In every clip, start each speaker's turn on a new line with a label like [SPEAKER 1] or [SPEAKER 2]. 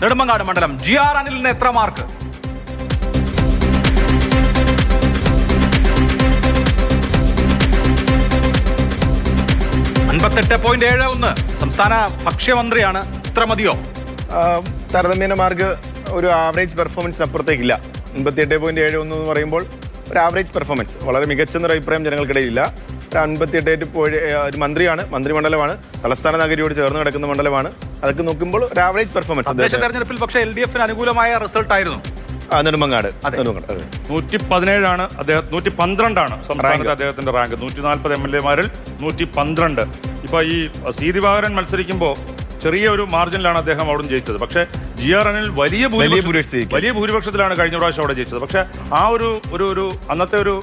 [SPEAKER 1] നെടുമങ്ങാട് മണ്ഡലം GR അനിലിന് എത്ര mark? 58.71. സംസ്ഥാന ഭക്ഷ്യമന്ത്രിയാണ്. ഇത്ര മതിയോ?
[SPEAKER 2] താരതമ്യേന മാർക്ക് ഒരു ആവറേജ് പെർഫോമൻസിന് അപ്പുറത്തേക്കില്ല. 58.71 എന്ന് പറയുമ്പോൾ ഒരു ആവറേജ് പെർഫോമൻസ്, വളരെ മികച്ചെന്നൊരു അഭിപ്രായം ജനങ്ങൾക്കിടയിലില്ല. ഒരു 58 ഒരു മന്ത്രിയാണ്, മന്ത്രിമണ്ഡലമാണ്, തലസ്ഥാന നഗരിയോട് ചേർന്ന് കിടക്കുന്ന മണ്ഡലമാണ്. അതൊക്കെ നോക്കുമ്പോൾ ഒരു ആവറേജ് പെർഫോമൻസ്.
[SPEAKER 1] തെരഞ്ഞെടുപ്പിൽ പക്ഷേ LDF അനുകൂലമായ റിസൾട്ട് ആയിരുന്നു
[SPEAKER 2] നെടുമങ്ങാട്
[SPEAKER 3] 117 ആണ് അദ്ദേഹം, 112 സംസ്ഥാനത്ത് അദ്ദേഹത്തിന്റെ റാങ്ക്. 140 MLA-മാരിൽ 112. ഇപ്പൊ ഈ സി ദിവാകരൻ മത്സരിക്കുമ്പോൾ ചെറിയ ഒരു മാർജിനിലാണ് അദ്ദേഹം അവിടെ ജയിച്ചത്. പക്ഷേ GR അനിൽ വലിയ ഭൂരിപക്ഷത്തിലാണ് കഴിഞ്ഞ പ്രാവശ്യം അവിടെ ജയിച്ചത്. പക്ഷെ ആ ഒരു അന്നത്തെ ഒരു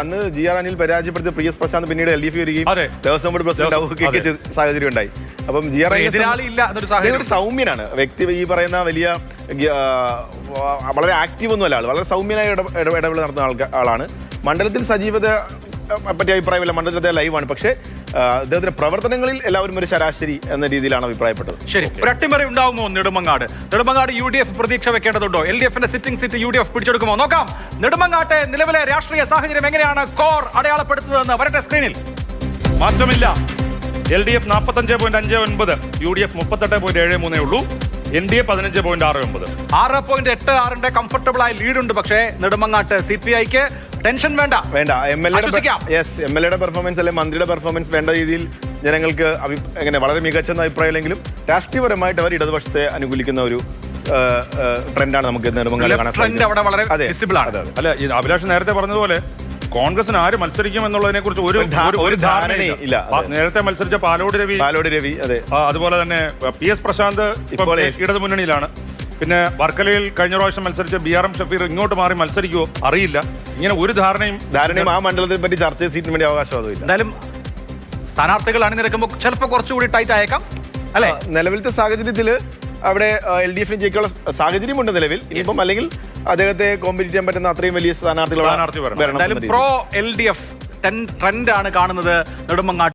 [SPEAKER 2] അന്ന് GR അനിൽ പരാജയപ്പെടുത്തിയ PS പ്രശാന്ത് പിന്നീട് LDF വരികയും ദേവസ്വം ബോർഡ് പ്രസിഡന്റ് സാഹചര്യം ഉണ്ടായി. അപ്പം GR ഒരു സൗമ്യനാണ് വ്യക്തി. ഈ പറയുന്ന വലിയ വളരെ ആക്റ്റീവ് ഒന്നും അല്ല ആൾ, വളരെ സൗമ്യനായ ഇടപെടൽ നടത്തുന്ന ആളാണ്. മണ്ഡലത്തിൽ സജീവത പറ്റിയ അഭിപ്രായമില്ല, മണ്ഡലത്തിൽ ലൈവാണ്. പക്ഷേ അദ്ദേഹത്തിന്റെ പ്രവർത്തനങ്ങളിൽ എല്ലാവരും ഒരു ശരാശരി എന്ന രീതിയിലാണ് അഭിപ്രായപ്പെട്ടത്.
[SPEAKER 1] ശരി, ഒരു അട്ടിമറി ഉണ്ടാവുമോ നെടുമങ്ങാട്? UDF പ്രതീക്ഷ വെക്കേണ്ടതുണ്ടോ? LDF-ന്റെ സിറ്റിംഗ് സീറ്റ് UDF പിടിച്ചെടുക്കുമോ? നോക്കാം. നെടുമങ്ങാട്ടെ നിലവിലെ രാഷ്ട്രീയ സാഹചര്യം എങ്ങനെയാണ് കോർ അടയാളപ്പെടുത്തുന്നതെന്ന് വരട്ടെ സ്ക്രീനിൽ.
[SPEAKER 3] മാറ്റമില്ല. LDF 45.59, UDF 38.73 ഉള്ളൂ. NDA 15.69.
[SPEAKER 1] 6.86 കംഫർട്ടബിൾ ആയി ലീഡുണ്ട്. പക്ഷേ നെടുമങ്ങാട്ട് CPI-ക്ക് ടെൻഷൻ വേണ്ട.
[SPEAKER 2] MLA-യുടെ പെർഫോമൻസ് അല്ലെങ്കിൽ മന്ത്രിയുടെ പെർഫോമൻസ് വേണ്ട രീതിയിൽ ജനങ്ങൾക്ക് എങ്ങനെ വളരെ മികച്ചെന്ന അഭിപ്രായമില്ലെങ്കിലും രാഷ്ട്രീയപരമായിട്ട് അവർ ഇടതുപക്ഷത്തെ അനുകൂലിക്കുന്ന ഒരു ട്രെൻഡാണ് നമുക്ക് നെടുമങ്ങാട് കാണാൻ.
[SPEAKER 3] അല്ല, അഭിലാഷ് നേരത്തെ പറഞ്ഞതുപോലെ കോൺഗ്രസിന് ആര് മത്സരിക്കും എന്നുള്ളതിനെ കുറിച്ച് ഒരു ധാരണയില്ല. നേരത്തെ മത്സരിച്ച പാലോട് രവി, അതുപോലെ തന്നെ PS പ്രശാന്ത് ഇടതു മുന്നണിയിലാണ്. പിന്നെ വർക്കലയിൽ കഴിഞ്ഞ പ്രാവശ്യം മത്സരിച്ച BRM ഷഫീർ ഇങ്ങോട്ട് മാറി മത്സരിക്കുമോ അറിയില്ല. ഇങ്ങനെ ഒരു ധാരണയും
[SPEAKER 2] ആ മണ്ഡലത്തെ പറ്റി ചർച്ച സീറ്റിന് വേണ്ടി അവകാശവാദമില്ല.
[SPEAKER 1] എന്തായാലും സ്ഥാനാർത്ഥികൾ അണിനിരക്കുമ്പോൾ ചിലപ്പോൾ കുറച്ചുകൂടി ടൈറ്റ് ആയേക്കാം അല്ലെ?
[SPEAKER 2] നിലവിലത്തെ സാഹചര്യത്തിൽ അവിടെ LDF-ന് ജയിക്കാനുള്ള സാഹചര്യമുണ്ട് നിലവിൽ. ഇനിയിപ്പം അല്ലെങ്കിൽ അദ്ദേഹത്തെ കോമ്പീറ്റ് ചെയ്യാൻ പറ്റുന്ന അത്രയും വലിയ സ്ഥാനാർത്ഥികൾ
[SPEAKER 1] പ്രോ LDF ട്രെൻഡാണ് കാണുന്നത് നെടുമങ്ങാട്.